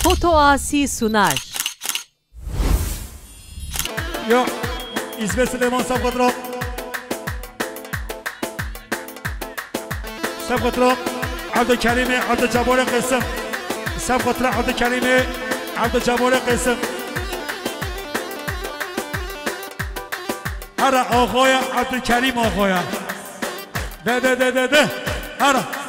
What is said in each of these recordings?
Foto Asi sunar. Ya İsmet Süleyman Sabkatra Sabkatra Abdülkerim'i Abdülcabbar'ı kısım Sabkatra Abdülkerim'i Abdülcabbar'ı kısım Ara ağaya Abdülkerim ağaya De Ara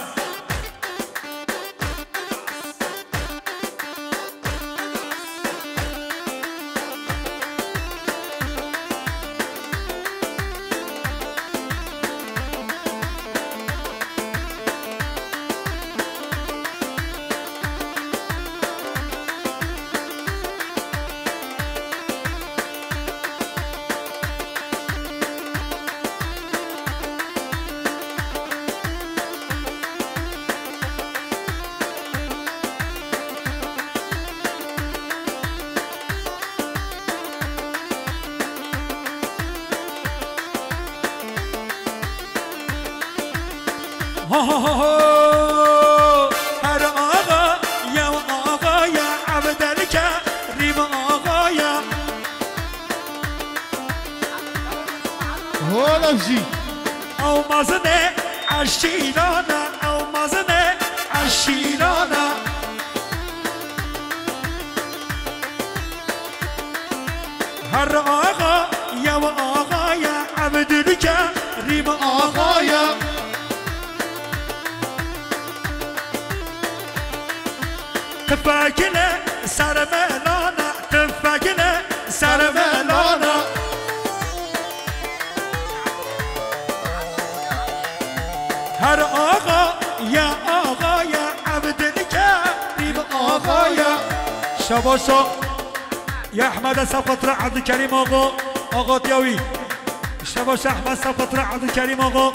هر آقا یا آقا یا عبدالکریم آقا یا هولفجی او مزنه عشیرانا او مزنه عشیرانا هر آقا یا آقا یا عبدالکریم آقا یا تفاكنة سر ملانا تفاكنة سر ملانا هر آقا يا آقا يا عبد الكريم آقا يا شباشا يا أحمد سبقتر عبد الكريم آقا تياوي شباشا أحمد سبقتر عبد الكريم آقا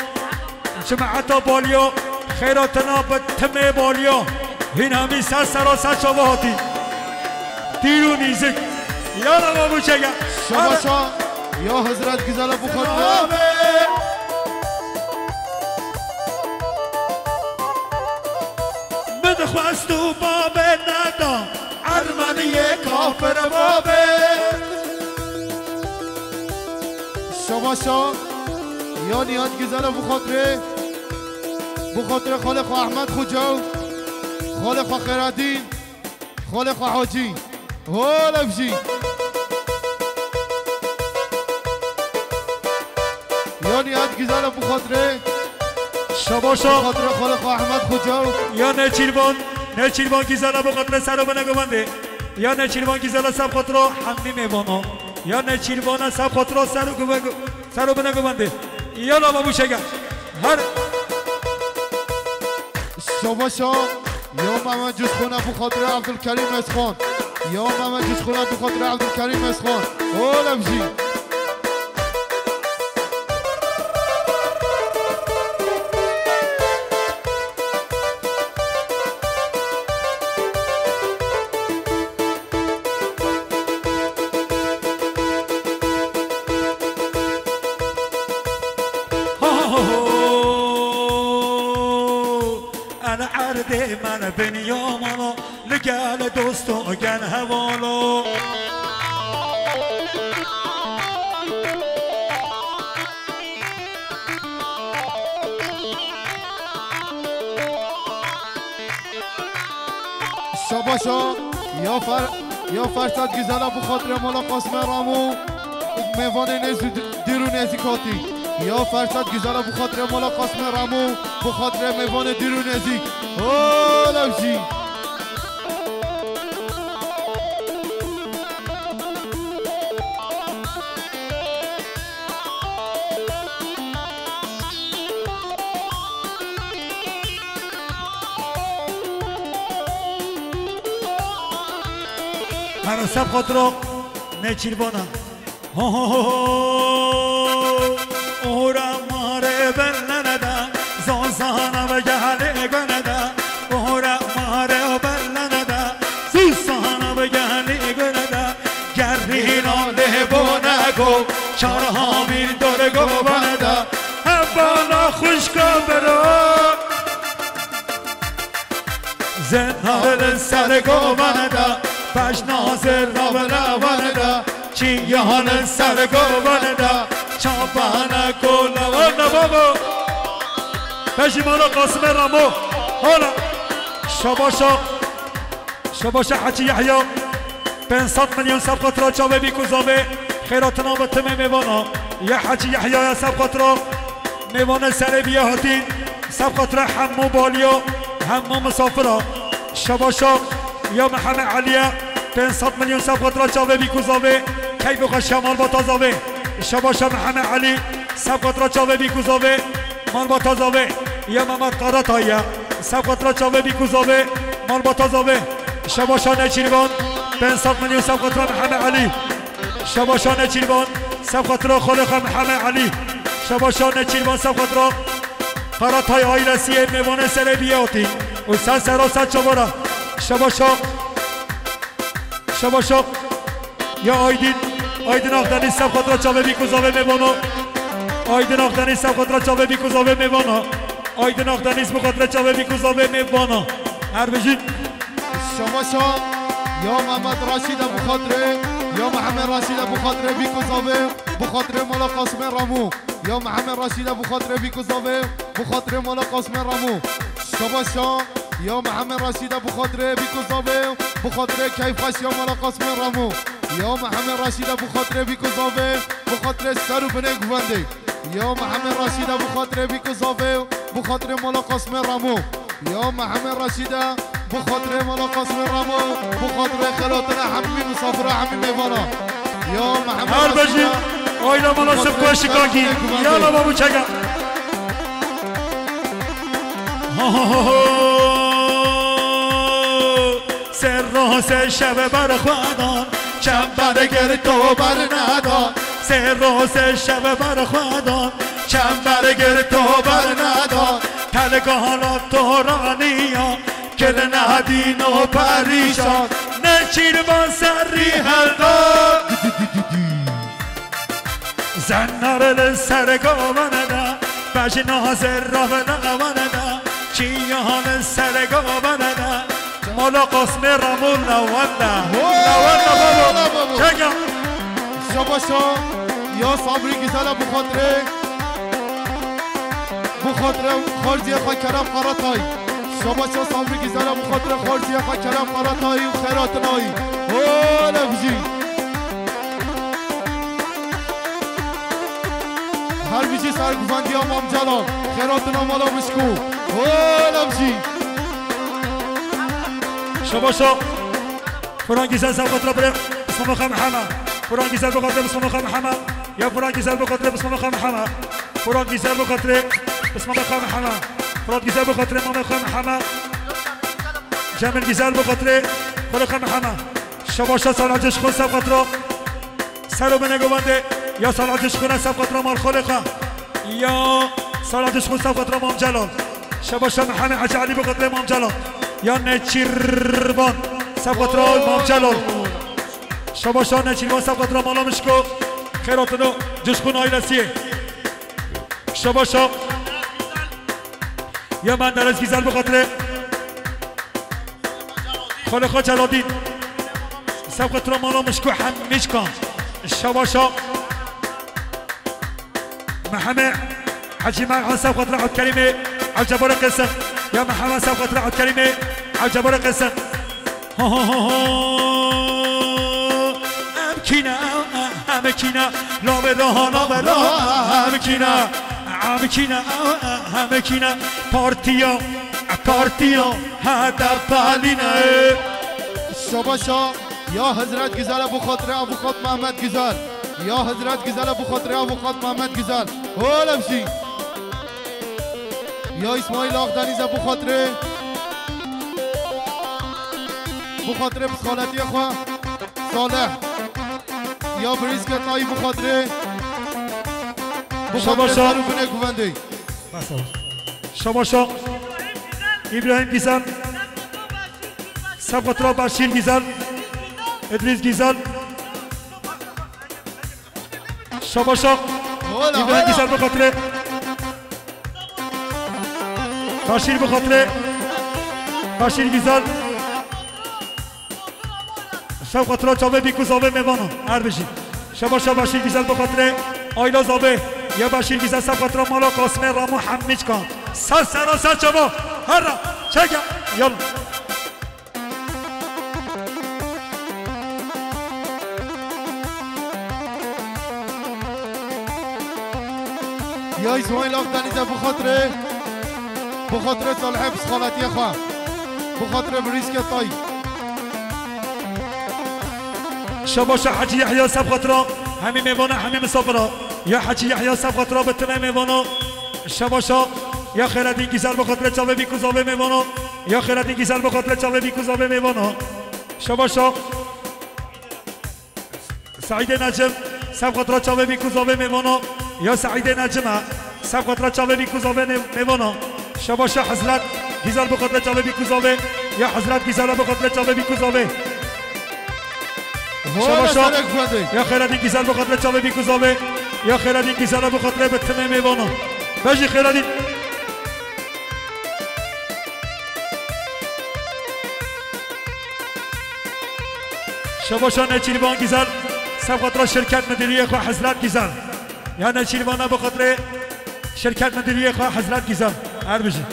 جماعة باليو خيراتنا بتم باليو هنا می سراسر شباهاتی تیرو نیزک یا نما بوشگه شباشا یا حضرت گزال بخور من خواست و باب ندا ارمنی کافر بابه شباشا یا نیاد گزال بخاطر خالق احمد خوجو خالق خیرالدین خالق حاجی هولفجی یا نیاد گزال بخاطر شباشا بخاطر خالق احمد خوجو یا نچیروان گزال بخاطر سرو بنگوانده یا نچیروان گزال سب خاطر حمی میوانا یا نچیروان سب خاطر سرو بنگوانده یا نما بوشگه هر شباشا یا محمد جوزخونه بخاطر عبدالکریم اسخان یا محمد جوزخونه بخاطر عبدالکریم اسخان هولفجی انا عرض من بنیامانو لگل دوستو گن هوالو شباشا یا فرصت گزالا بخاطر مولا قاسم رامو میوان دیرو نزیکاتی یا فرصت گزالا بخاطر مولا قاسم رامو بخاطر میوان دیرو نزیک هولفجی هر سب خاطر نچیروانا اورا ماره بلنده زازانا و گهله گنده اورا ماره بلنده زوزانا و گهله گنده گرینا لبونگو چارها میر دارگو بنده بالا خوشگا برو زنها نار سر گواندا باش ناظر را بنواندا چی یهان سر گواندا چاپانا کولا بابا بشی مالا قاسم رامو حالا شباشا حجی یحیی 500 میلیون سبقت را چاوه بیکوزاوه خیراتنا به تمه میوانا یا حجی یحیی یا سبقت را میوانه سر بیه هاتین سبقت را همو بالیا همو مسافرا شباشا یا محمد علیه 500 میلیون سبقت را چاوه بیکوزاوه کی بخوا شمال با تازاوه شباشا محمد علی سبقت را چاوه بیکوزاوه مال با تازاوه یا محمد قراتایه سبقت را چاوه بیکوزاوه مال با تازاوه شباشا نچیروان 500 میلیون سبقت را محمد علی شباشا نچیروان سبقت را خالق محمد علی شباشا نچیروان سبقت را قراتای آیرسیه میوانه سر بیاتی و سر سراست چوارا شباشا یا آیدین آخدانی سبقت را چاوه بیکوزاوه میوانا آیدین آخدانی سبقت را چاوه بیکوزاوه میوانا آیدین آخدانی سبقت را چاوه بیکوزاوه میوانا هر بجید شباشا یا محمد رشید ابو خاطره یا محمد رشید ابو خاطره بیکوزاوه بخاطره مولا قاسم رامو یا محمد رشید ابو خاطره بیکوزاوه بخاطره مولا قاسم رامو شباشا یا محمد رشید ابو خاطره بیکوزاوه بخاطره کیفش یا مولا قاسم رامو یا محمد رشید ابو خاطره بیکوزاوه بخاطره سر و بنه گونده یا محمد رشید ابو خاطره بیکوزاوه بخاطره مولا قاسم رامو یا محمد رشید بخاطر مولا قاسم رامو بخاطر خلاتنا حمی مسافر حمی میوانا یا محمد هر بجی آیلا مناسب کوه شکاکی یالا بابو چگا سر روز شب بر خودان چنبر گر تو بر ندان سر روز شب بر خودان چنبر گر تو بر ندان تلگانا تو رانیا کل ندین و پریشان نچیر با سری حلقا زنار سر گواندا بج ناظر را بنواندا چیان سر گواندا مولا قاسم رامون نواندا بابا چگم شباشا یا صبری گزاله بخاطر خارجی خواه کرم قراتای شباشا صبری گزاله بخاطر خارجی خواه کرم قراتای و خیراتنایی اولا بجی هر بجی سرگفندی هم جلال خیراتنا مالا بشکو اولا بجی شباشا فرانگیزه سبقت را بره بسم مخم محمد فرانگیزه بخاطر بسم مخم محمد یا فرانگیزه بخاطر بسم مخم محمد فرانگیزه بخاطر بسم مخم محمد فرانگیزه بخاطر امام مخم محمد جمل گیزل بخاطر خلق محمد شباشا سالعجش خود سبقت را سر و بنگوانده یا سالعجش خود سبقت را مال خلقه یا سالعجش خود سبقت را امام جلال شباشا محمد حج علی بخاطر امام جلال یا نچیروان سبقت را امام جلال شباشا نچیروان سبقت را مالا مشکو خیراتنو جشخون آیلسیه شباشا یا من درست گیزل بخاطر خالقا جلالدین سبقت را مالا مشکو همیش کن شباشا محمد حجی مرحان سبقت را عد کریمه عجبار قسم یا محمد سبقت را عد کریمه عجبار قسم همکینا لام راه همکینا پارتیا هدف بالینه شباشا یا حضرت گزال ابو خاطر ابو خاط محمد گزال یا حضرت گزال ابو خاطر ابو خاط محمد گزال اولا بشی یا اسماعیل آخدانیز ابو خاطر بسخالتی خواه صالح یا بریزکت نایی بخاطره شباشا بنه گوونده شباشا ابراهیم گیزل سبقت را بشیر گیزل ادریس گیزل شباشا ابراهیم گیزل بخاطره بشیر بخاطره بشیر گیزل سب خاطر چاوه بیکو زاوه میوانو هر بشی شباشا بشیر گیزل بخاطر آیلا زاوه یا بشیر گیزل سب خاطر مالا قاسم رامو حمیج کن سر چاوا هر را چگم یالا یا اسماعیل آقدنیده بخاطر صالح بسخالتی خواه بخاطر بریسک تای شباشا حجی یحیی سب خاطر همین میوانه همین مسافرها یا حجی یحیی سب خاطر به تمام میوانه شباشا یا خیرالدین گیزل بخاطر چاوه بیکو زاوه میوانه یا خیرالدین گیزل بخاطر چاوه بیکو زاوه میوانه شباشا سعید نجم سب خاطر چاوه بیکو زاوه میوانه یا سعید نجمه سب خاطر چاوه بیکو زاوه میوانه شباشا حضرت گیزل بخاطر چاوه بیکو زاوه یا حضرت گیزل بخاطر چاوه بیکو زاوه شباشا یا خیرالدین گیزل بخاطر چاوه بیکو زاوه یا خیرالدین گیزل بخاطر به تمام میوانه بجی خیرالدین شباشا نچیروان گیزل سب خاطر شرکت مدیریه خواه حضرت گیزل یا نچیروان بخاطر شرکت مدیریه خواه حضرت گیزل هر بجی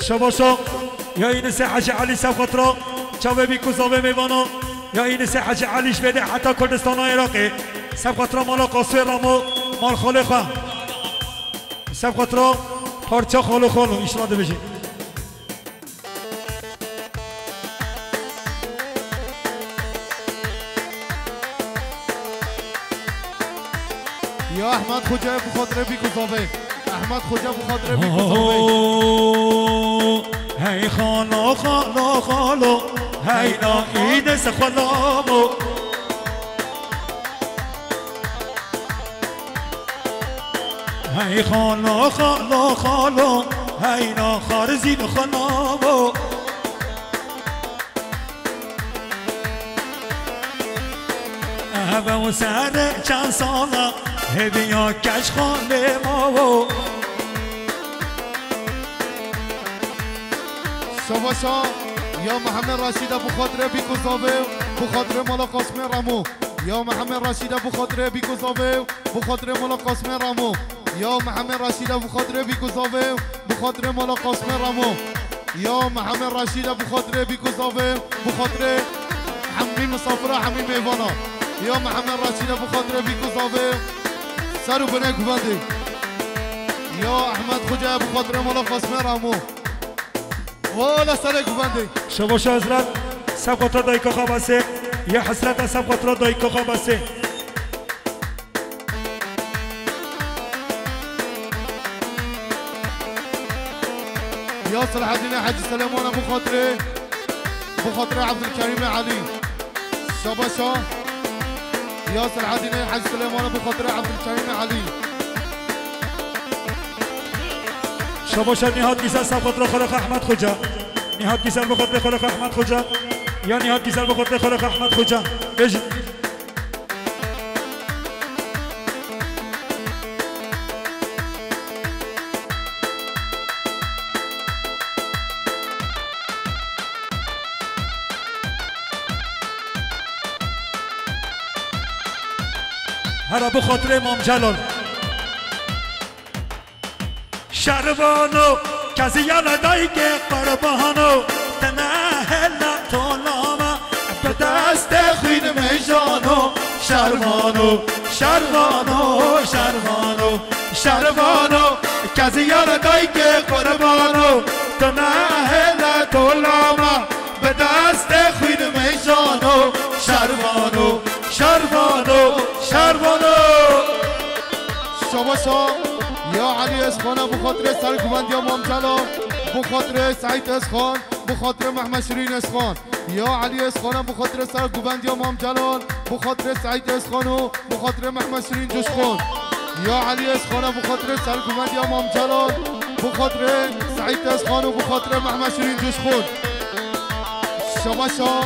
شباشا یا این سه حج علی سب خاطر چاوه بیکو زاوه میوانو یا این سه حج علیش بده حتی کردستان عراقی سب خاطر مالا قاسم رامو مال خاله خواه سب خاطر پارچه خالو ایشلاده بشید یا احمد خوجه بخاطر بیکو زاوه احمد خوجه بخاطر بیکو زاوه هی خالو هی ناید سخلامو هی خالو هی نا خارزین خلامو و سر چند ساله هبیا کش خانه ما شباشا یا محمد رشید بخاطر بیکو زاوه بخاطر مالا قاسم رامو یا محمد رشید بخاطر بیکو زاوه بخاطر مالا قاسم رامو یا محمد رشید بخاطر بیکو زاوه بخاطر مالا قاسم رامو یا محمد رشید بخاطر بیکو زاوه بخاطر حمی مسافره حمی میوانا یا محمد رشید بخاطر بیکو زاوه سرو بنه گوانده یا احمد خوجه بخاطر مالا قاسم رامو والا سر گوانده شباشا حضرت سب خاطر دایکا خوابسه یا حضرت سب خاطر دایکا خوابسه یا صلاح الدین حاج سلیمان بخاطر عبدالکریم علی شباشا یا صلاح الدین حاج سلیمان بخاطر عبدالکریم علی شباشا نهاد گیزل سب خاطر خالق احمد خوجا نهاد گیزل بخاطر خالق احمد خوجا یا نهاد گیزل بخاطر خالق احمد خوجا بجید هر بخاطر امام جلال شروانو کسی یالا دایی که قربانو تنهلا طولاما به دست خین میجانو شروانو کسی یالا دایی که قربانو تنهلا طولاما به دست خین میجانو شروانو شباشا یا علی اسخان بخاطر سرکوبند یا امام جلال بخاطر سعید اسخان بخاطر محمد شیرین اسخان یا علی اسخان بخاطر سرکوبند یا امام جلال بخاطر سعید اسخان و بخاطر محمد شیرین جوشخان یا علی اسخان بخاطر سرکوبند یا امام جلال بخاطر سعید اسخان و بخاطر محمد شیرین جوشخان شباشا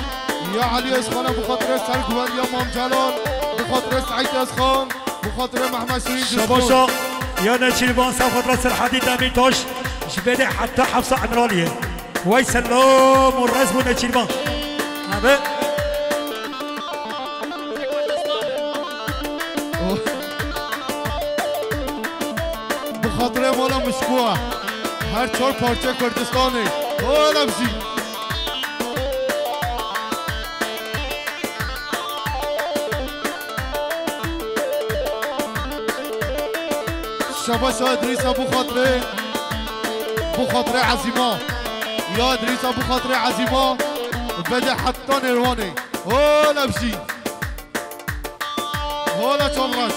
یا علی اسخان بخاطر سرکوبند یا امام جلال بخاطر سعید اسخان بخاطر محمد شیرین جوشخان شباشا یا نچیروان سب خاطر سرحدی دمیتاش شبيدي حتى حفصة عمرانية وي سلام والرزم ونشيلبان هذا بخاطر مالا مشکوه هر 4 پارچه کردستانی اولا بشی شباش ادریسا بخاطر عزیما یا ادریسا بخاطر عزیما بده حتی نروانی اولا بشی اولا چامراش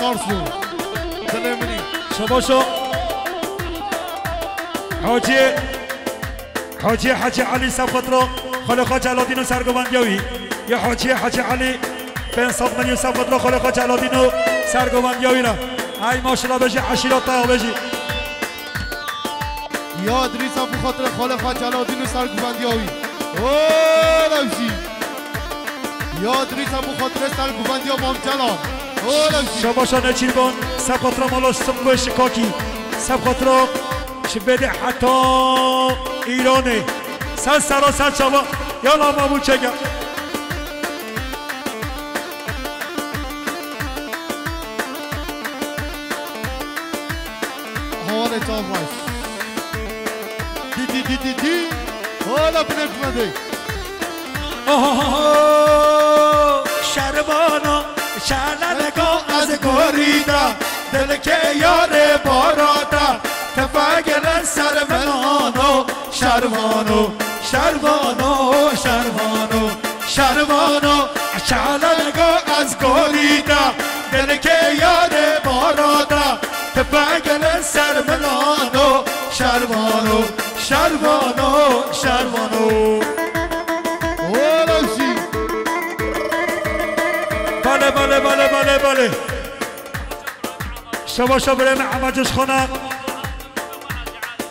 آرسو سلامنی شباشو حاجی علی سبقترو خالقا جلالدین سرگوبندیاوی یا حاجی علی بن صدمنی سبقترو خالقا جلالدین سرگوبندیاوی را ای ماشاءالله بجی عشیرات تا بجی یا ادریسا بخاطر خالقا جلالدین سرگوبندیاوی او لمشی یا ادریسا بخاطر سرگوبندیا مامجلال شباشا نچیربان سبقترا مالا سمگوی شکاکی سبقترا شبیده حتی ایرانه سراسر شبا یالا مامون چگه حواله تاباش دی حالا بنکمده شربانا شعلنگاه از گوریدا دل که یار بارادا تفاگر سر منانو شروانو شعلنگاه از گوریدا دل که یار بارادا تفاگر سر منانو شروانو بله شباشا بریم عمجش خانه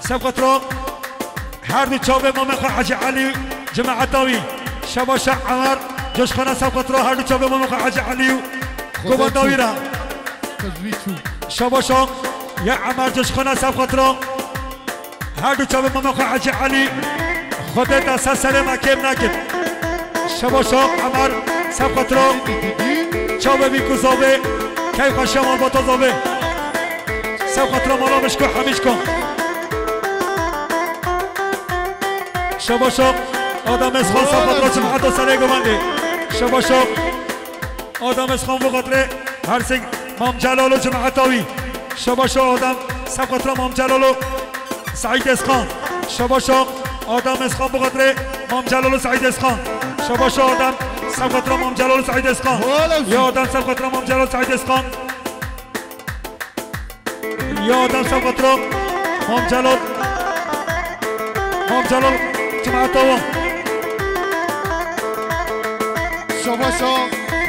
سبقت رو هر دو چاوه مامخ حاجی علی جماعتاوی شباشا عمر جش خانه سبقت رو هر دو چاوه مامخ حاجی علی گوبنداوی را شباشا یا عمر جش خانه سبقت رو هر دو چاوه مامخ حاجی علی خودت دست سر مکم نکد شباشا عمر سبقت رو چاوه بیکو زاوه کیف شما با تا زاوه سبقت را مالا مشکو همیش کن شباشا آدم از خان سبقت را چم حتی سره گمانده شباشا آدم از خان بخاطره هر سنگ مام جلالو جماعتاوی شباشا آدم سبقت را مام جلالو سعید از خان شباشا آدم از خان بخاطره مام جلالو سعید از خان شباشا آدم سبقت را مام جلال سعید اسقان یا آدم سبقت را مام جلال سعید اسقان یا آدم سبقت را مام جلال جماعتاوان شباشا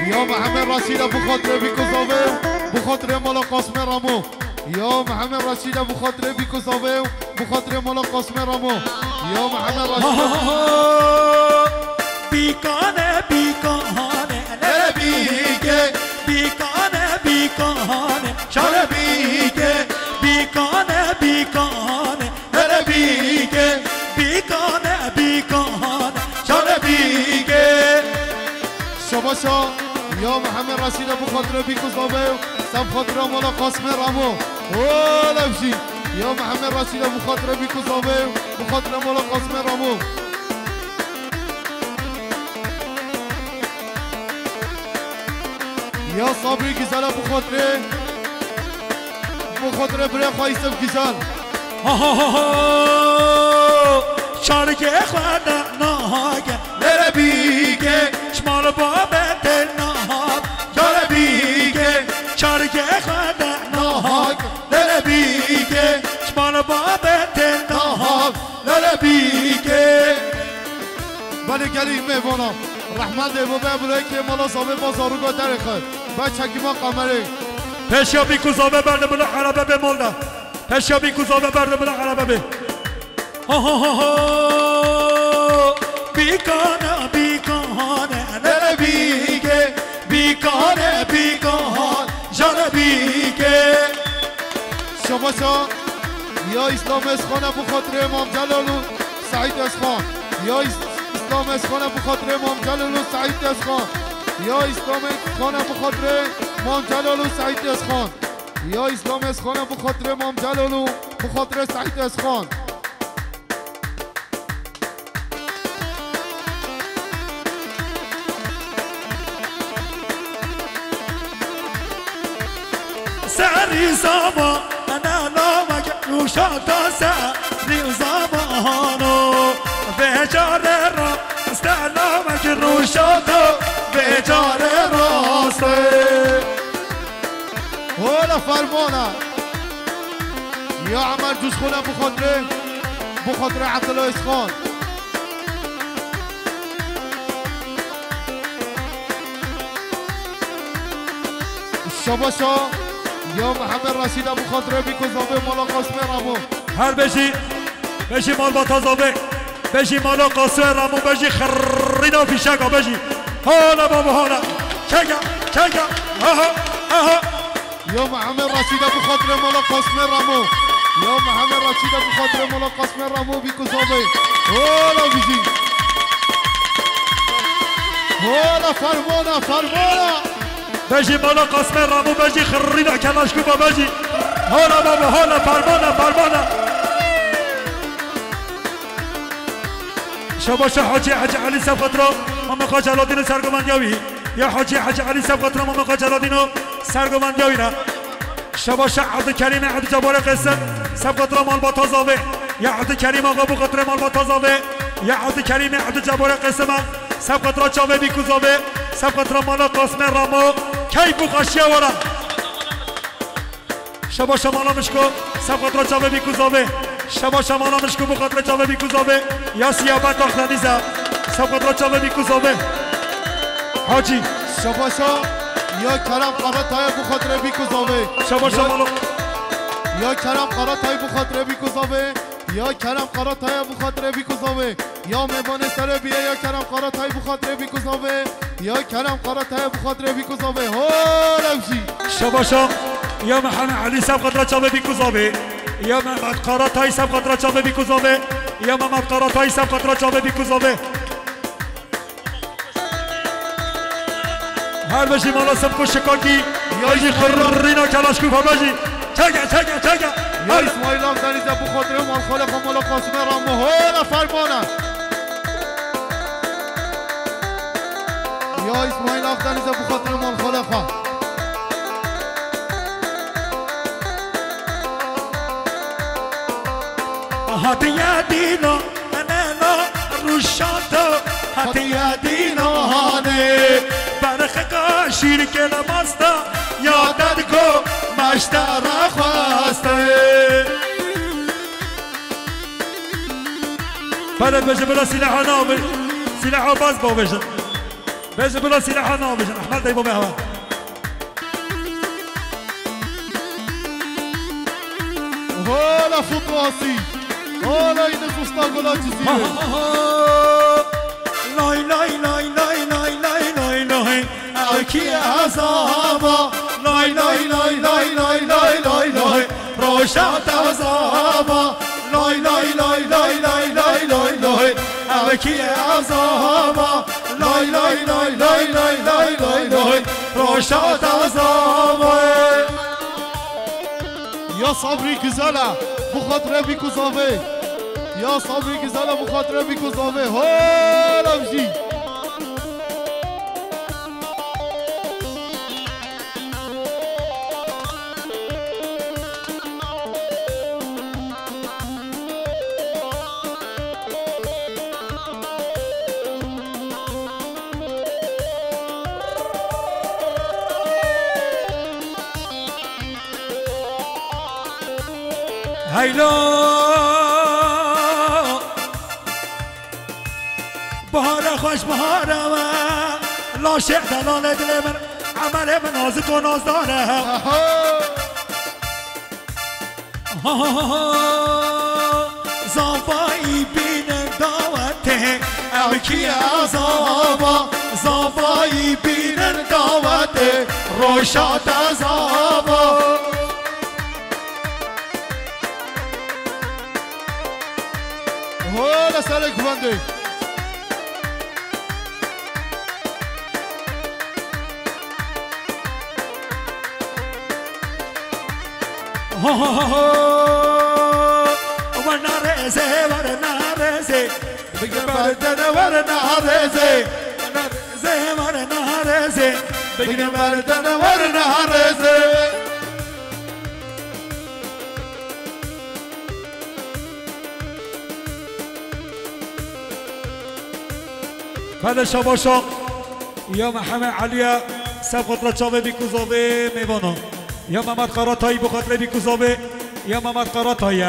یا محمد رشید بخاطر بیکوزاوه بخاطر مالا قاسم رامو یا محمد رشید بخاطر بیکوزاوه بخاطر مالا قاسم رامو یا محمد رشید بیکانه نربیگه بیکانه شربیگه بیکانه نربیگه بیکانه شربیگه شباشا یا محمد رشید بخاطر بیکوزاوه سب خاطر مولا قاسم رامو اولا بشی یا محمد رشید بخاطر بیکوزاوه بخاطر مولا قاسم رامو یا صابری گیزالا بخاطر بره خواهیستم گیزال شارگه خواهده ناهاگه نره بیگه شمال بابه دل ناهاگ نره بیگه شارگه خواهده ناهاگ نره بیگه شمال بابه دل ناهاگ نره بیگه ولی گلی میوانا رحمت دیمو به بلایی که مالا صابه بازاروگا درخه بچه که ما قمره پشیا بیکوزاوه برده بلا عربه به مولده پشیا بیکوزاوه برده بلا عربه به بیکانه نره بیگه بیکانه جانه بیگه شباشا یا اسلام اسخان ابو خاطر امام جلال و سعید اسخان یا اسلام اسخان ابو خاطر امام جلال و سعید اسخان یا اسلام اسخان ابو خاطر امام جلال و سعید اسخان یا اسلام اسخان ابو خاطر امام جلال و بخاطر سعید اسخان سعری زمان انا نامك روشاتا سعری زمانو بیچاره را استعلامك روشاتا بیچاره راسته هولا فرمانه یا عمر جوز خونه بخاطر عبدالله اسخان شباشا یا محمد رشید ابو خاطر بیکوزابه مالا قاسم رامو هر بشی مال با تازابه بشی مالا قاسم رامو بشی خریدا فیشکا بشی حالا بابا حالا چگا آها یا محمد رشید ابو خاطر مالا قاسم رامو یا محمد رشید ابو خاطر مالا قاسم رامو بیکوزابه حالا بیشی حالا فرمانه بجی مالا قاسم رامو بجی خریدا کلاشکوبا بجی حالا بابا حالا فرمانه شباش حاجی علی سبقترا ماما خاجلادین سرگمندیاوی یا حاجی علی سبقترا ماما خاجلادین سرگمندیاوی نه شباش عبدالکریم عبد جبار قسم سبقترا مال با تازاوه یا عبدالکریم آقا بو قطر مال با تازاوه یا عبدالکریم عبد جبار قسم سبقترا چاوه بیکوزاوه سبقترا مالا قاسم رامو کی بو قاشیه ورا شباش مالا مشکو سبقترا چاوه بیکوزاوه شباش مالا مشکو بو قطر چاوه بیکوزاوه یا سیابت آخرانیزه سبقترا چاوه بیکوزاوه حاجی شباشا یا کرم قراتای بو خاطر بیکوزاوه شباش مالا یا کرم قراتای بو خاطر بیکوزاوه یا کرم قراتای بو خاطر بیکوزاوه یا میوان سر بیا یا کرم قراتای بو خاطر بیکوزاوه یا کرم قراتای بو خاطر بیکوزاوه هولمشی شباشا یا محمد علی سبقترا چاوه بیکوزاوه یا محمد قراتای سبقترا چاوه بیکوزاوه یا محمد قراتای سبقترا چاوه بیکوزاوه هر بشی مالا سبکو شکاکی یا جی خرینا کلاشکوفا بشی چگا یا اسماعیل آمدنیزه بو خاطر مال خالق مالا قاسم رامو هولا فرمانه یا اسماعیل آمدنیزه بو خاطر مال خالق هاتی دینا انا روشاتا هاتی دینا هانه برخ کاشیر که نماستا یادت کو مشترا خواسته بلد بجه بلا سلاحا نابش سلاحا باز با بجه بجه بلا سلاحا نابش احمد دایبا بهوان هولا فوقاسی هولا این سوستا گلا چیزیه لای اکی عذابا لای روشات عذابا لای اکی عذابا لای روشات عذابا یا صبری گزاله بخاطر بیکوزاوه یا صبری گزاله بخاطر بیکوزاوه هولمشی هیلا بهار خوش بهار من لاشه دلال دل من عمل من نازک و نازداره زافایی بین دعوته اوکی عذابا زافایی بین دعوته روشات عذابا هولا سرک بنده ونارزه ورنارزه بگم بردن ورنارزه ورنارزه ورنارزه بگم بردن ورنارزه بعد شباشا یا محمد علیا سبقت را چاوه بیکوزاوه میبانم یا محمد قراتایی بخاطر بیکوزاوه یا محمد قراتایی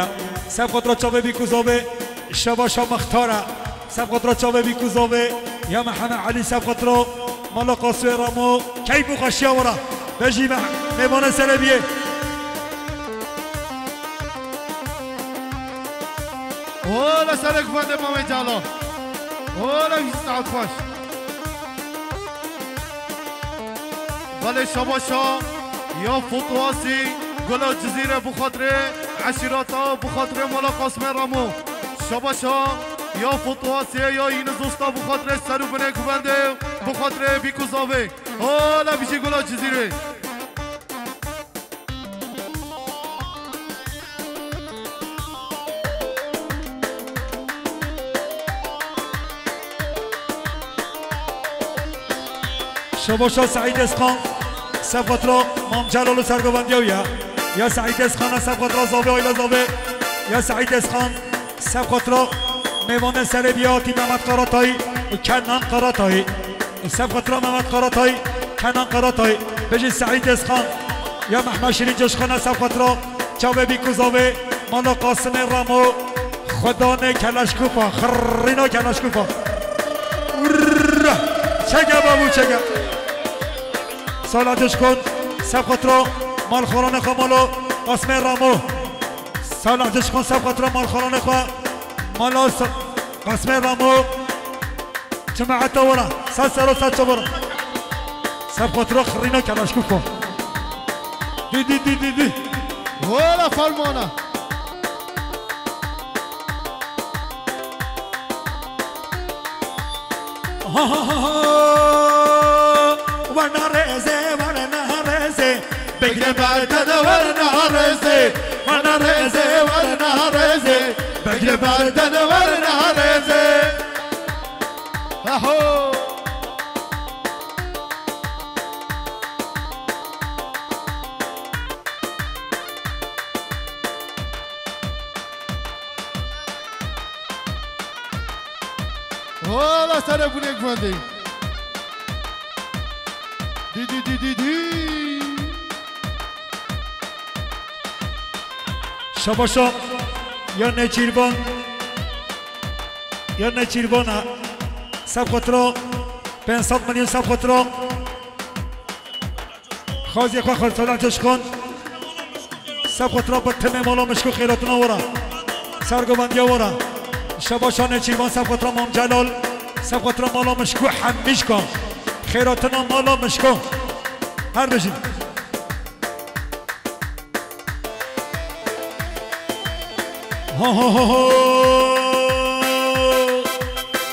سبقت را چاوه بیکوزاوه شباشا مختاره سبقت را چاوه بیکوزاوه یا محمد علی سبقت را مالا قاسوه رامو کی بخشیا ورا بجی میبانه سر بیه هولا سرک بنده مامی جالا هولا بیستعد خوش بله شباشا یا فوتواسی گلا جزیره بخاطر عشیراتا بخاطر مالا قاسم رامو شباشا یا فوتواسی یا این زوستا بخاطر سرو بنه گوبنده بخاطر بیکوزاوه حالا بیشی گلا جزیره شباشا سعید اسخان سبقت را مام جلال سرگوبندی یا سعید اسخان سبقت را زاوه آیلا زاوه یا سعید اسخان سبقت را میوان سر بیاتی محمد قراتایی کنان قراتایی سبقت را محمد قراتایی کنان قراتایی بجی سعید اسخان یا محمد شیرین جشخان سبقت را چاوه بیکوزاوه مالا قاسم رامو خدانه کلشکوفا خرینا کلشکوفا چگه بابو چگه سالاتش کن سبقت را مال خوران خواه مالو قاسم رامو سالاتش کن سبقت را مال خوران خواه مالو قاسم رامو جماعت ورا سال سر و سال چورا سبقت را خرینا کلاشکو کن دی دی دی دی دی هولا فرمانه ورنارزه ورنارزه بگیره بردن ورنارزه ورنارزه ورنارزه بگیره بردن ورنارزه اهو هولا سر بونک بنده دی دی دی دی دی شباشا یا نچیربان یا نچیربانه سبقت را 500 میلیون سبقت را خوازی خواه خلطانتش کن سبقت را با تم مالا مشکو خیراتنا ورا سرگوبندی ورا شباشا نچیربان سبقت را مام جلال سبقت را مالا مشکو حمیش کن خیراتنا مالا مشکو هر بجید ها ها ها ها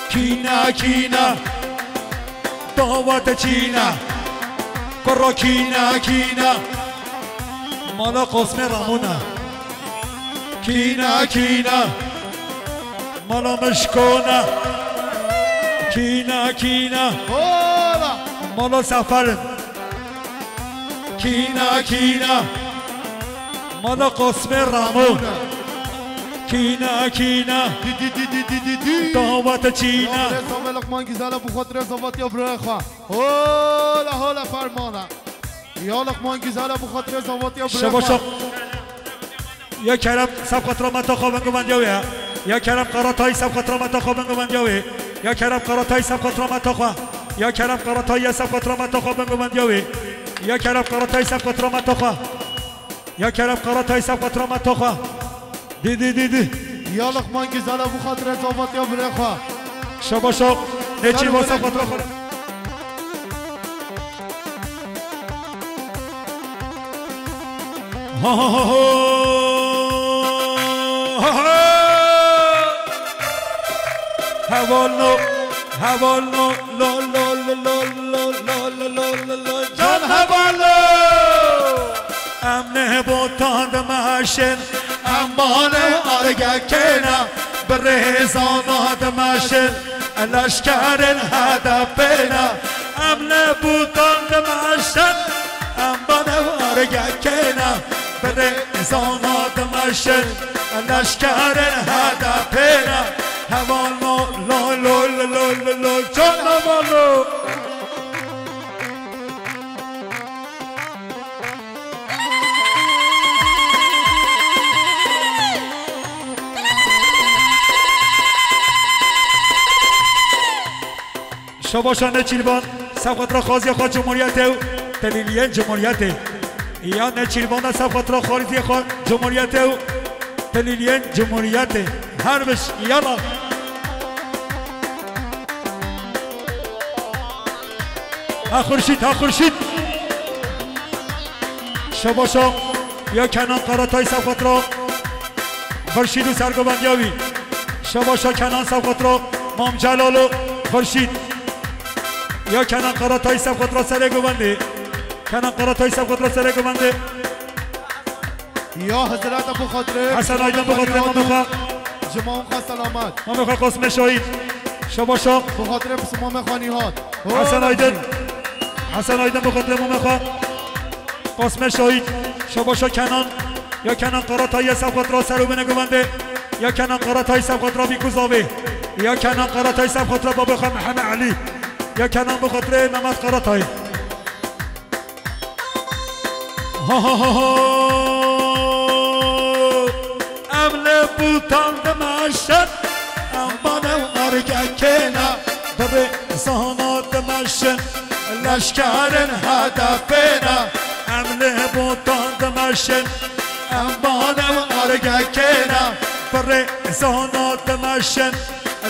کینا کینا دعوت چینا کرا کینا کینا مالا قاسم رامونا کینا کینا مالا مشکونا کینا کینا هولا مالا سفر کینا کینا مالا قاسم رامون کینا کینا دی دی دی دی دی دی دی دعوت چینا رسام لقمان گیزالا بخاطر زوات یا برخوا هولا هولا فرمانه یا لقمان گیزالا بخاطر زوات یا شباشا برخوا یا کرم سبقت را متا خوابنگو بندیوه یا کرم قراتای سبقت را متا خوابنگو بندیوه یا کرم قراتای سبقت را متا خواه یا کرم قراتای سبقت را متا خوابنگو بندیوه یا کرم قراتای سبقت را متا خواه یا کرم قراتای سبقت را متا خواه دی دی دی دی یا لقمان گیزالا بخاطر زوات یا برخوا شباشا نچی با سبقت را خورد ها ها ها ها حوالنو حوالنو لو لو لو لو لو لو لو جان حوالنو امنه بوتان ماشن امانه ارگه کنا برهزانات ماشن الاشکارن هدفنا امنه بوتان ماشن امانه ارگه کنا برهزانات ماشن الاشکارن هدفنا حوالنو لو لو لو لو جان حوالنو شباشان چیلوان سبخاطر خازی خود جمهوریت او تلیلین جمهوریت یا نچیلوان سبخاطر خارجی خود جمهوریت او تلیلین جمهوریت هربش یالا ها خورشید شباشان یا کنان قراتای سبخاطر خورشید و سرگوبندیاوی شباشان کنان سبخاطر مام جلال و خورشید یا کنان قراتای سبخاطر سر گوبنده کنان قراتای سبخاطر سر گوبنده یا حضرت ابو خاطره حسن آیدن ابو خاطره ما میخواه جمعون خواه سلامت ما میخواه قاسم شاهید شباشا ابو خاطره بس ما میخوانی هات حسن آیدن ابو خاطره ما میخواه قاسم شاهید شباشا کنان یا کنان قراتای سبخاطر سر بنه گوبنده یا کنان قراتای سبخاطر بیکوزاوه یا کنان قراتای سبخاطر بابا خان محمد علی یا کنان بخاطر نمت قراتای ها ها ها امل بوتان دمشت امانه و ارگه کنا ببه زانات دمشت لشکرن هدفنا امل بوتان دمشت امانه و ارگه کنا بره زانات دمشت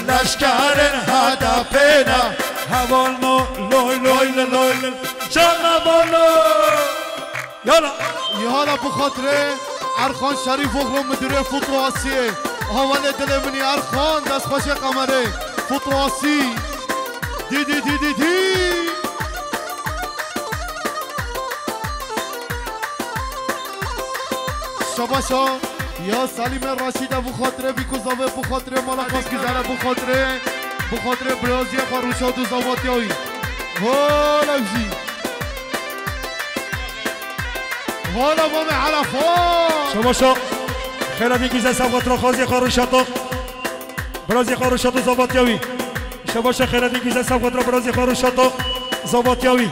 لشکرن هدفنا حوالنو لوی لوی لوی جان حوالنو یالا ابو خاطره ارخان شریف اخرام مدیره فوتواسی حوال دل منی ارخان دست خوش قمره فوتواسی دی دی دی دی دی شباشا یا سلیم رشید ابو خاطره بیکوزاوه ابو خاطره مالا خاسکی زن ابو خاطره بخاطر برازی خاروشات و زواتی هایی حالا بشی حالا بام حلفا شباشا خیلی گیزه سبخاطر خازی خاروشات و برازی خاروشات و زواتی هایی شباشا خیلی گیزه سبخاطر برازی خاروشات و زواتی هایی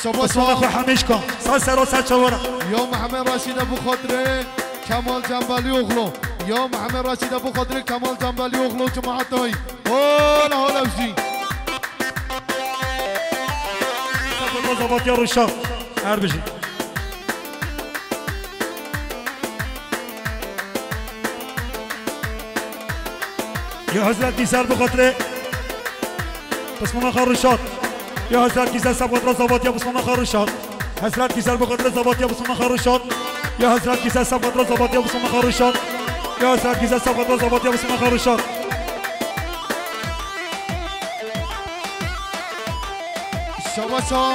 شباشا خو همیش کن سر و سر چوارا یا محمد رشید ابو خاطره کمال جنبالی اغلو یا محمد رشید ابو خاطره کمال جنبالی اغلو جماعت هایی حالا بشی زواتی ها روشا هر بشی یا حضرت گیزر بخاطره بس ماما خاروشات یا حضرت گیزر سبخاطر زواتی ها بس ماما خاروشات حضرت گیزر بخاطره زواتی ها بس ماما خاروشات یا حضرت گیزر سبخاطر زواتی ها بس ماما خاروشات یا حضرت گیزر سبخاطر زواتی ها بس ماما خاروشات شباشا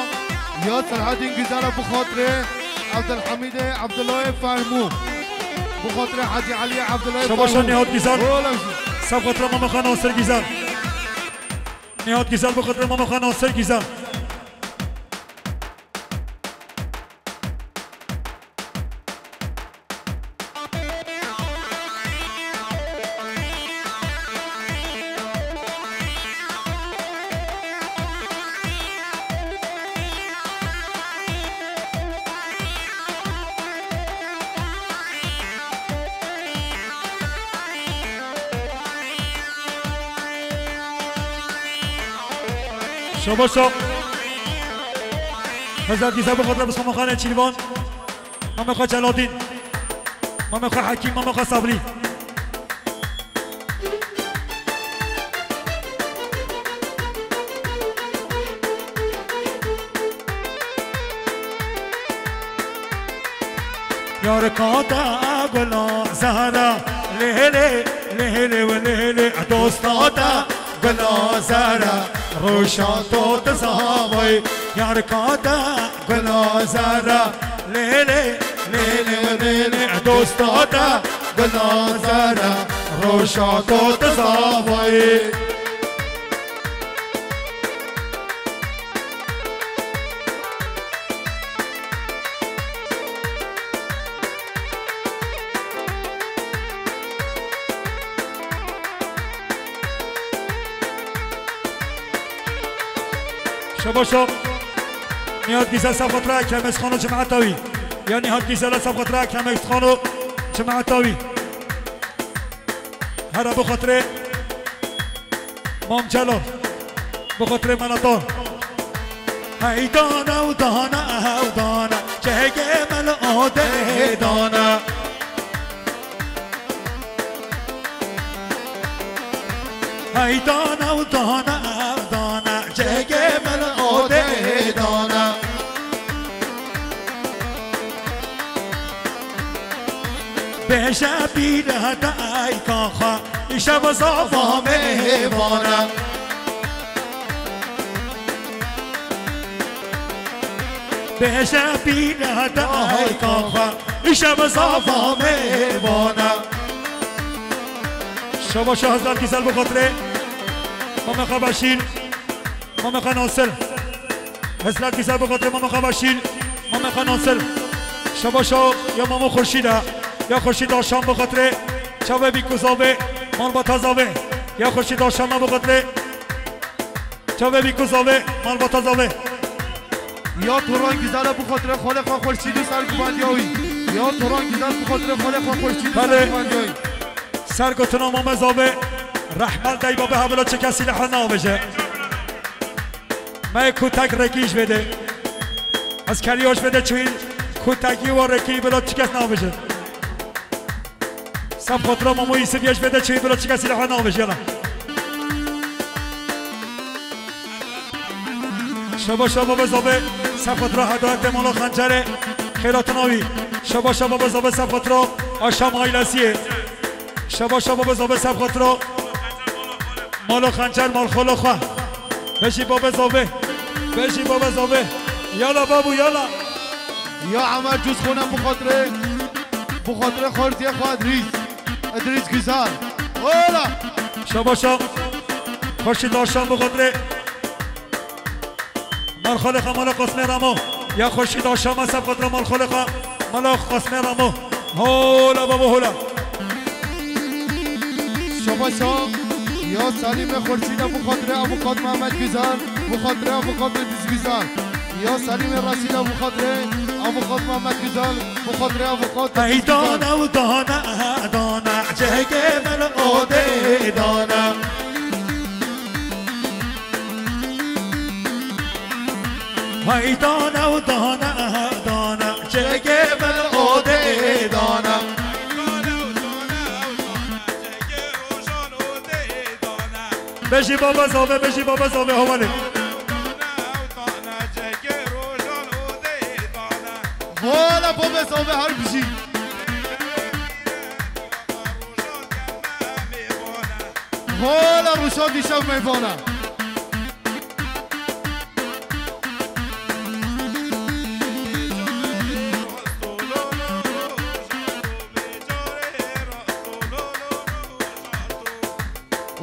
یا سرحدین گیزر ابو خاطره عبدالحمید عبدالله فرمو بخاطر حاجی علی عبدالله شباشا نهاد گیزر سبخاطر ماما خان ناصر گیزر نهاد گیزر بخاطر ماما خان ناصر گیزر شباشا حضرت گیزر بخاطر بس ماما خان چیلوان ماما خان جلالدین ماما خان حکیم ماما خان صبری یار کاتا گلا زهرا له لیلی لیلی و لیلی دوستادا گلازارا روشان تو تزاوی یار کادا گلازارا لیلی لیلی و لیلی دوستادا گلازارا روشان تو تزاوی شباشو میاد گیزه سبخطره کمز خانو جماعتاوی یعنی هاد گیزه سبخطره کمز خانو جماعتاوی هر ابو خطره مام جلال بخطره منطان هی دانه و دانه و دانه چهگه مل آده دانه هی دانه و دانه و دانه چهگه مل آده دانه بشه بیره دای کاخا ایشه و صافا مهوانه بشه بیره دای کاخا ایشه و صافا مهوانه شما شهزاد کیسل بخاطره ماما خباشین ماما خناصر حسلت کیسل بخاطره ماما خباشین ماما خناصر شما شو یا ماما خورشیده یا خورشید آشام بخاطره چاوه بیکوزاوه مال با تازاوه یا خورشید آشام بخاطره چاوه بیکوزاوه مال با تازاوه یا توران گیزاله بخاطره خالقا خورشیدی سرگوبندیاوی یا توران گیزاله بخاطره خالقا خورشیدی سرگوبندیاوی سرگوتنا ماما زاوه رحمت دای بابه حولا چه کسی لحن ناوشه من کتک رکیش بده از کلیاش بده چوین کتکی و رکی بلا چه کس ناوشه سب خاطره ماما ایسی بیاش بده چوین بلا چه کسی لحن ناوشه یلا شبا شبا بزاوه سب خاطره هدایت مالا خنجره خیرات ناوی شبا شبا بزاوه سب خاطره آشام آیلسیه شبا شبا بزاوه سب خاطره مالا خنجر مال خلا خواه بشی بابا زاوه بشی بابا زاوه یالا بابو یالا یا عمر جوز خونم بخاطره خورتیه خواه ادریس گیزال اولا شبا شب خوشی داشتم بخاطره مال خالقه مالا قسمه رامو یا خوشی داشتم سب خاطره مال خالقه مالا قسمه رامو هولا بابا هولا شبا شب یا سلیم خورشیده بخاطره ابوقات محمد گیزان بخاطره ابوقات دیز گیزان یا سلیم رسیده بخاطره ابوقات محمد گیزان بخاطره ابوقات ای دانه و دانه دانه جهگه من آده دانه ای دانه و دانه دانه جهگه من آده دانه بشی بابا زاوه بشی بابا زاوه حواله والا بابا زاوه هر بشی والا روشا دیشب میوانه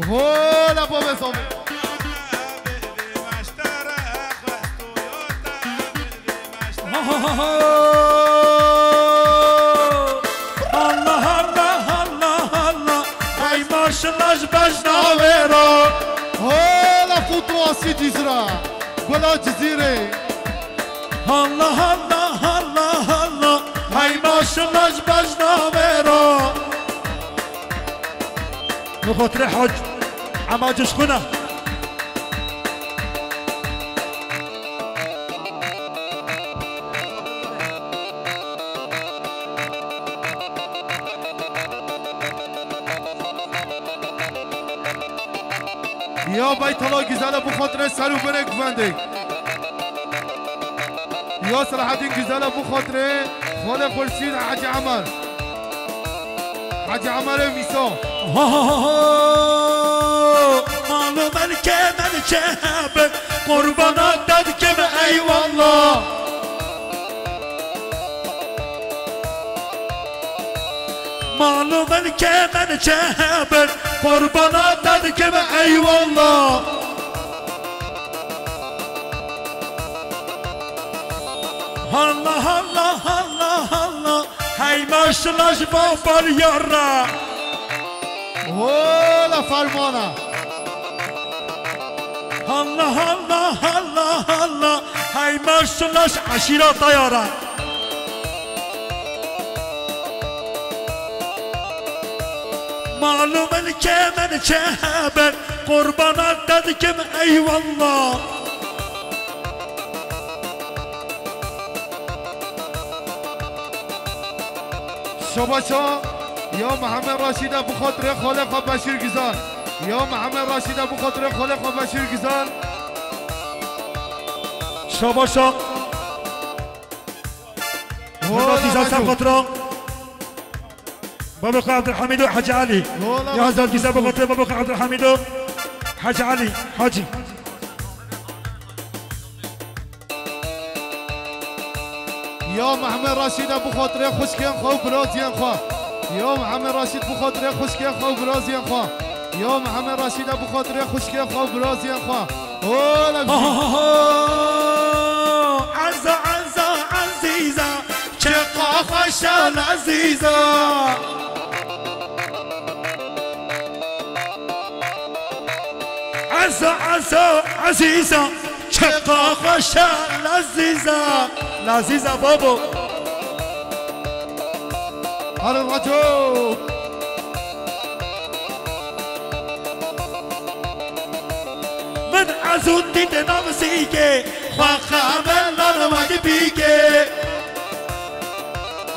والا بابا زاوه الله الله الله الله ای ماشلاش بجناوه را والا فوتواسی دیزرا گلا جزیره الله الله الله الله ای ماشلاش بجناوه را بخاطر حج عماجش خونه یا بیت الله گیزاله بخاطر سر و برک بنده یا صلاح الدین گیزاله بخاطر خال خورشید حاج عمر حاج عمر میسا مالو ملکه بر قربانات داد که ای والله مالو ملکه بر قربانات داد که ای والله الله الله الله الله هی ماشلاش بابار یارا ولا فرمانه الله الله الله الله هی ماشلاش عشیرات یارا معلومه که من چه بر قربانات داد که ای والله شباشا یا محمد راشد ابو خاطر خالق بشیر گزار یا محمد راشد ابو خاطر خالق بشیر گزار شباشا محمد گزار سب خاطر بابا عبد الحميد وحاج علي يا هذا الكتاب بخاطر بابا عبد الحميد حاج علي حاجي يا محمد راشد ابو خاطر خوشكين خو برازيان خو يا محمد راشد ابو خاطر خوشكين خو برازيان خو يا محمد راشد ابو خاطر خوشكين خو برازيان خو اولا عزا عزا عزيزة شقا خشان عزيزة عزا عزا عزيزة شقا خشان عزيزة العزيزة بابو على الرجل من عزون ديت نفسيكي وخامل نرمك بيكي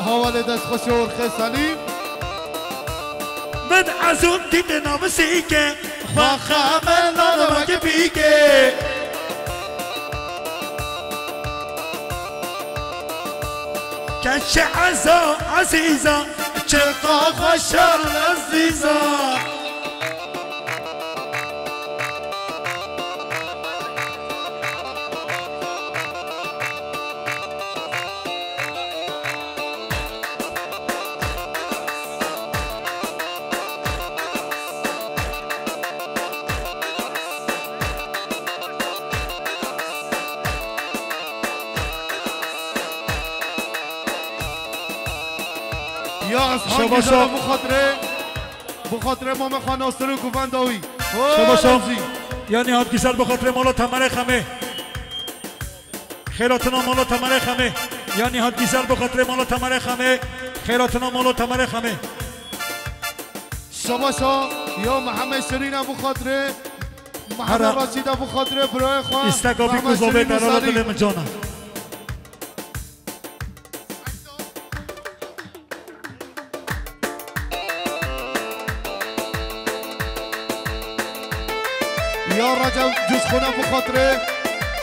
حواله دست خوشور خیلی سلیم من عزون ديت نفسيكي وخامل نرمك بيكي كش عزا عزيزة شقا خشر عزيزة یا اصحاب گزار بخاطر مام خان ناصر و گوبنداوی شباشا یا نهاد گیزر بخاطر مولا تمر خمه خیراتنا مولا تمر خمه یا نهاد گیزر بخاطر مولا تمر خمه خیراتنا مولا تمر خمه شباشا یا محمد شرین ابو خاطر محمد راشد ابو خاطر برای خواه استقابی گذابه درالات لم جانم یا رجب جز خونه بخاطر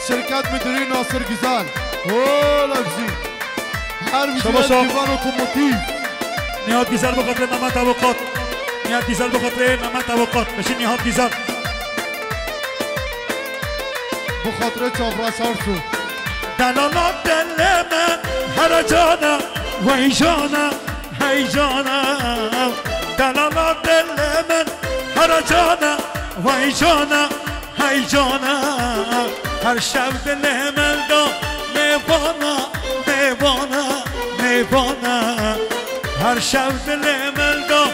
شرکت مدیری ناصر گیزان او لفظی هر ویزیت دیوان اتوماتیو نهاد گیزر بخاطر نمت اوقات نهاد گیزر بخاطر نمت اوقات بشین نهاد گیزر بخاطر چاپراشار شو دلالات دل من هر جانم وی جانم هی جانم دلالات دل من هر جانم وی جانم هی جانم هر شب دل من دا میبانم میبانم میبانم هر شب دل من دا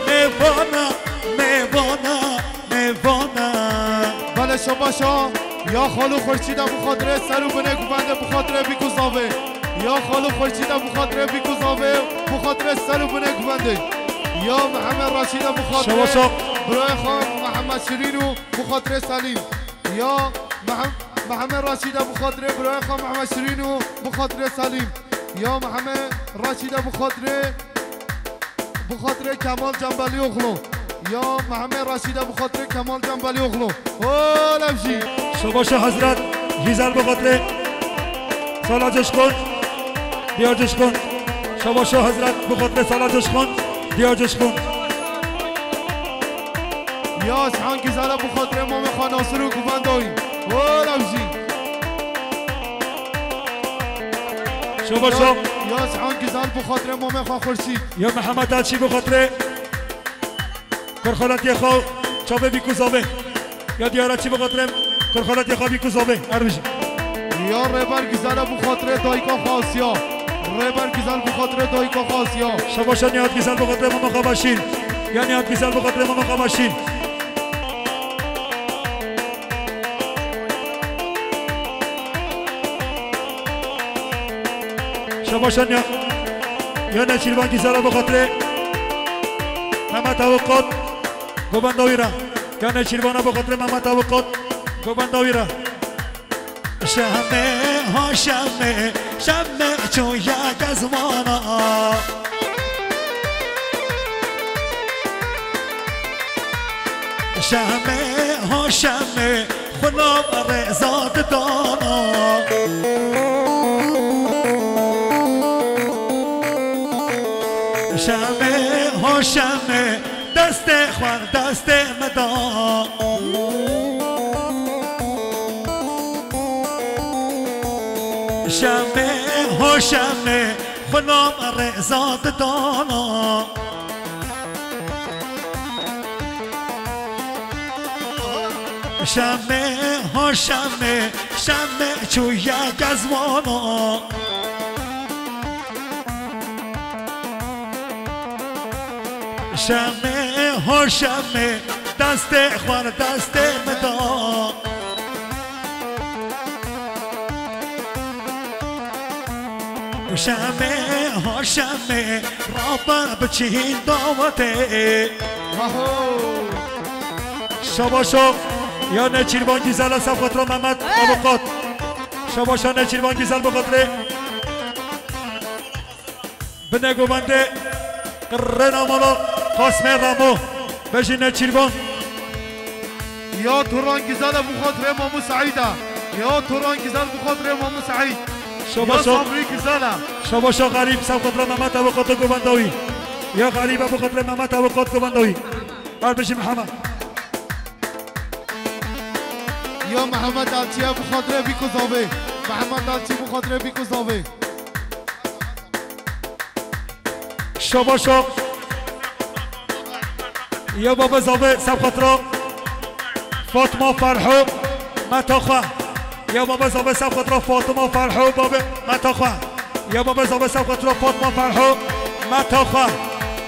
میبانم میبانم میبانم بله شباشا یا خالو خورشید ابو خاطر سرو بنه گوبنده بخاطر بیگوزاوه یا خالو خورشید ابو خاطر بیگوزاوه بخاطر سرو بنه گوبنده یا محمد راشد ابو خاطر برای خان محمد شیرین و بخاطر سلیم یا محمد راشد ابو خاطر برای خان محمد شیرین و بخاطر سلیم یا محمد راشد بخاطر کمال جنبالی اغلو یا محمد راشد بخاطر کمال جنبالی اغلو او لفظی شباشا حضرت گیزر بخاطر سالا جشکن بیا جشکن شباشا حضرت بخاطر سالا جشکن دیاجش خون یا سحان گزاله بخاطر امام خان ناصر و گوبندایی ولا بجی شما شما یا سحان گزال بخاطر امام خان خورشید یا محمد عچی بخاطر کرخالتی خواه چاوه بیکوزاوه یا دیارچی بخاطر کرخالتی خواه بیکوزاوه عربیش یا ریبر گزاله بخاطر دایکا خاصیا ریبر گزال بخاطر دایکا خاصیا شما شما نیاد گزال بخاطر امام خوابشین یا نیاد گزال بخاطر امام خوابشین شباشان یا نچیروان گیزارا بخاطر محمد توقات گوبنداوی را یا نچیروان بخاطر محمد توقات گوبنداوی را شمه ها شمه شمه چون یک از مانا شمه ها شمه خدا رزاد دانا شمه ها شمه دست خوار دست مدام شمه ها شمه خنام رزاد دانا شمه ها شمه شمه چو یک از مانا شمه ها شمه دست خوار دست مدام شمه ها شمه رابر بچین داوته شباشو یا نچیروان گیزل از خاطر محمد آبقات شباشا نچیروان گیزل بخاطر بنگو بنده قرنامالا قاسم رامو بجی نچیروان یا توران گزال بخاطر امام سعیده یا توران گزال بخاطر امام سعید یا صبری گزاله شباشا غریب سب خاطر محمد آبقات گوبنداوی یا غریب بخاطر محمد آبقات گوبنداوی بر بجی محمد یا محمد الچیه بخاطر بیکوزاوه محمد الچی بخاطر بیکوزاوه شباشا یا بابا زاوه سب خاطر فاطمه فرحو متاخوه یا بابا زاوه سب خاطر فاطمه فرحو بابا متاخوه یا بابا زاوه سب خاطر فاطمه فرحو متاخوه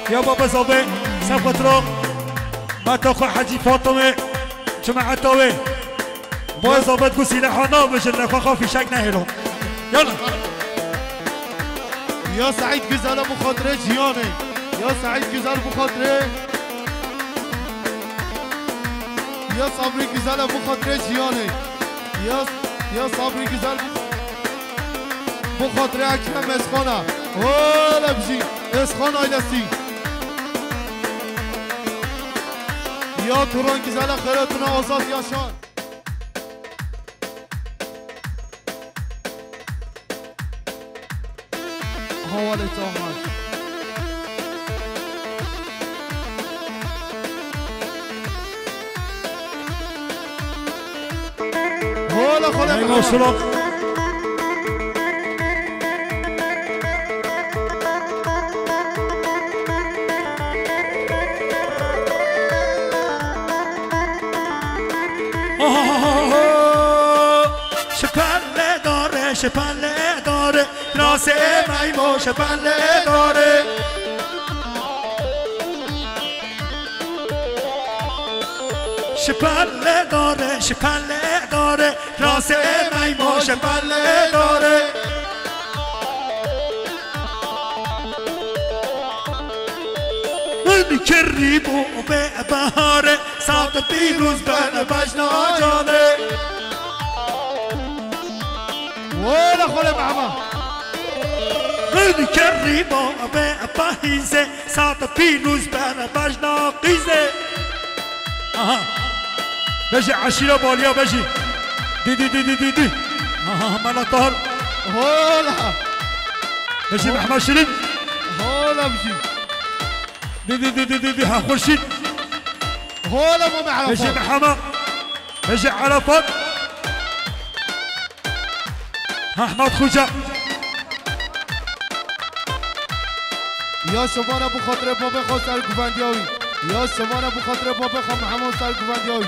یا بابا زاوه سب خاطر متاخوه حجی فاطمه جماعتاوه با زاوه گسیله حانا بجن نخواه فی شک نهیرون یالا یا سعید گزاله بخاطر جیانه یا سعید گزاله بخاطر یا صبری گزاله بخاطر جیانه یا صبری گزاله بخاطر اکرم اسخانه اولا بجی اسخان آیلسی یا توران گزاله خیراتون آزاد یاشان حواله تاهمت حواله خاله ماشاءالله شپله داره شپله داره راس میمو شپله داره شپله داره شپله داره راس میمو شپله داره من کریبو به بهاره ساعت پیروز بر بجنا جانه ولا خاله محمد من کریبو به بهیزه ساعت پیروز بر بجنا قیزه آها بجی عشیره بالیا بجی دی آها ملا طهر هلا بجی محمد شیرین هلا بجی دي ها خورشيد هولا مو عرفات اجي محمد اجي عرفات احمد خوجه یا شمانه بخاطر بابا خواست سر گوندیاوی یا شمانه بخاطر بابا خواست محمد سر گوندیاوی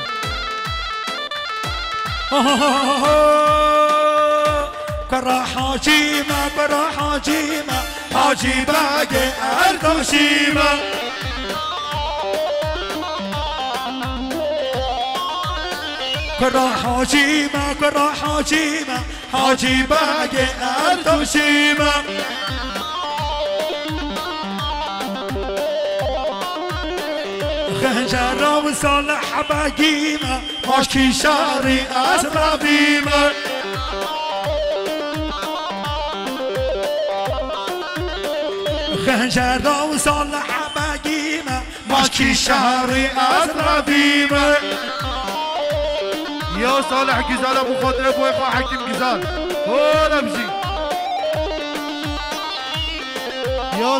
کرا حاجیما کرا حاجیما حاجی باگه اردوشیما کرا حاجیما حاجی باگه اردوشیما خنجر و صالح باگیما ماشکی شاری از رابیما خنجر و صالح باگیما ماشکی شاری از رابیما یا صالح گیزال ابو خاطر بوی خواه حکیم گیزال هولا بجی یا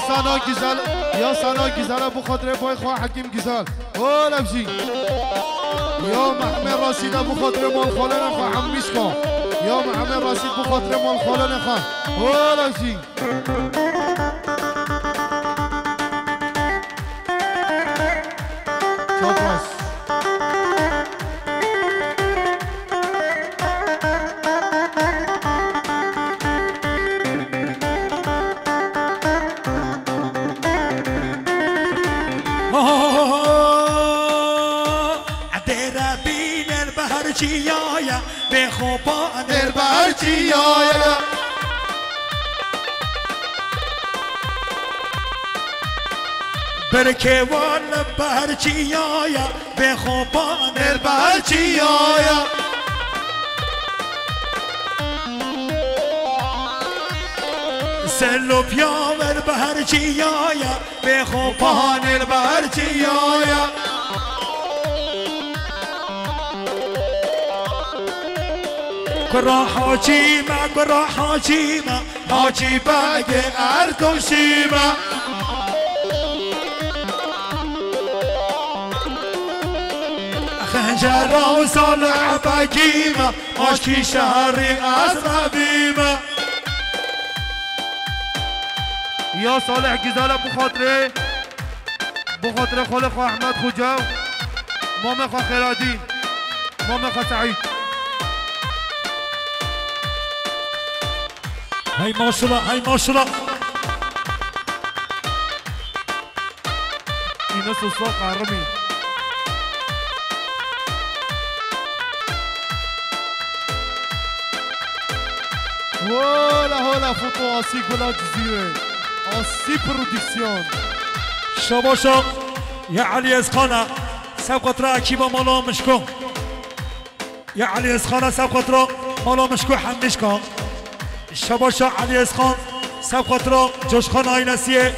سنا گیزال ابو خاطر بوی خواه حکیم گیزال هولا بجی یا محمد راشید ابو خاطر مال خاله نخواه حمیش کن یا محمد راشید ابو خاطر مال خاله نخواه هولا بجی چاپاس چیایا به خوبان دربار چیایا برکه وال بر چیایا به خوبان دربار چیایا سلو پیاور بر چیایا به خوبان دربار چیایا کرا حاجیما حاجی باگه اردوشیما خنجر و صالح باگیما ماشکی شهری از ربیما یا صالح گیزال بخاطر خال خواه احمد خوجا مام خواه خیرادین مام خواه سعید هاي ماشالله هاي ماشالله اینا سوسا قرمی هولا فوتو آسی گلا جزیره آسی پرودکسیون شباشا يا علي اسخانة سبقت را اكيبا مالا مشكو يا علي اسخانة سبقت را مالا مشكو حمشكو شباشا علي اسخان سبقت را جوشخان آینسیه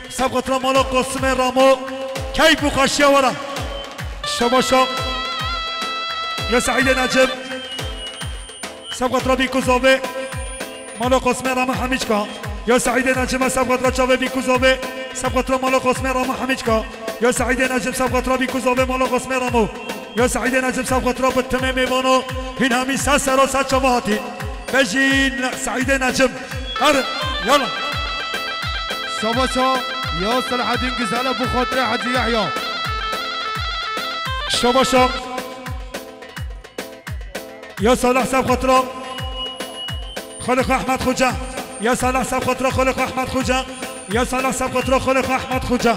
سبقت را مالا قسم رامو كيف بخاشيه ورا شباشا يا سعيد نجم سبقت را بيكوزوبي مالا قسم رامو حميشكا يا سعيد نجم سبقت را چاوه بيكوزوبي سبقت را مالا قسم رامو حميشكا يا سعيد نجم سبقت را بيكوزوبي مالا قسم رامو يا سعيد نجم سبقت را بالتمام ايوانو هين همي ساسر و سات شبهاتي بجين سعيد نجم هر يلا شباشا يا صلاح الدين جزالة بخاطر حجي يحيى شباشا يا صلاح سبقت را خالق احمد خوجه يا صلاح سبقت را خالق احمد خوجه يا صلاح سبقت را خالق احمد خوجه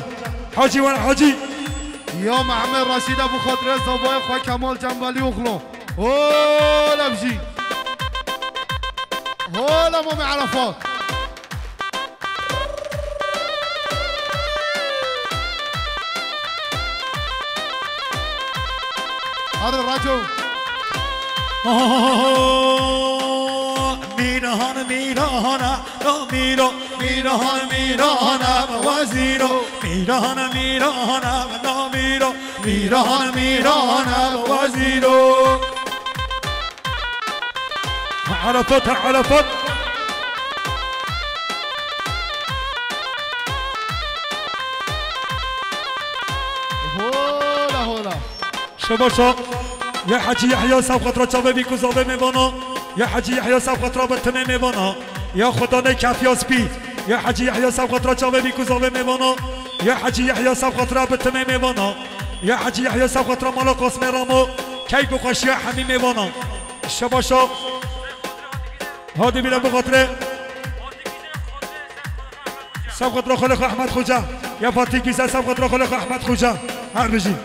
حاجي وانا حاجي يا محمد رشيد ابو خاطر زباي خواه كمال جنبالي اخلو هولا بجي هولا مامي عرفات هذا الرجل میرهان میرهان میرو میرهان میرهان وزیرو میرهان میرهان میرو میرهان میرهان وزیرو عرفت عرفت هولا هولا شباشا يا حاجي يحيى صاحب خاطر چاوه بیکوزاوه میوانا يا حاجي يحيى صاحب خاطر بتمه میوانا يا خدا نه کافیا سپی يا حاجي يحيى صاحب خاطر چاوه بیکوزاوه میوانا يا حاجي يحيى صاحب خاطر بتمه میوانا يا حاجي يحيى صاحب خاطر مالا قاسم رامو کی بخوشی حمی میوانا شباشا هادی بیرم بخاطر صاحب خاطر خالق احمد خوجا يا فاتی کیسه صاحب خاطر خالق احمد خوجا هر بجی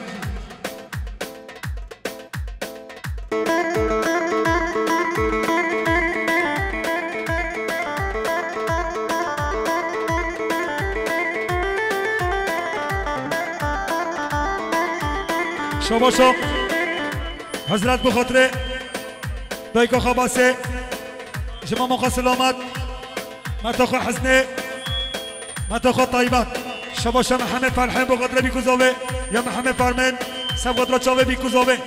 شباشا حضرت بخاطر دایکا خباسه جمع موقع سلامت متاخو حزنه متاخو طیبت شباشا محمد فرحین بخاطر بیکوزاوه یا محمد فرمن سب خاطر چاوه بیکوزاوه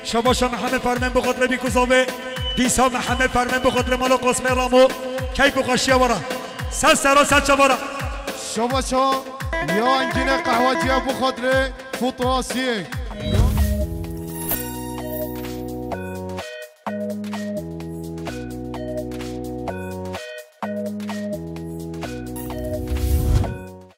شباشا محمد فرمن بخاطر بیکوزاوه دیسا محمد فرمن بخاطر مالا قاسم رامو کی بخاشیه ورا سر سرا سر چوارا شباشا یا انگین قهوجی بخاطر فوتواسیه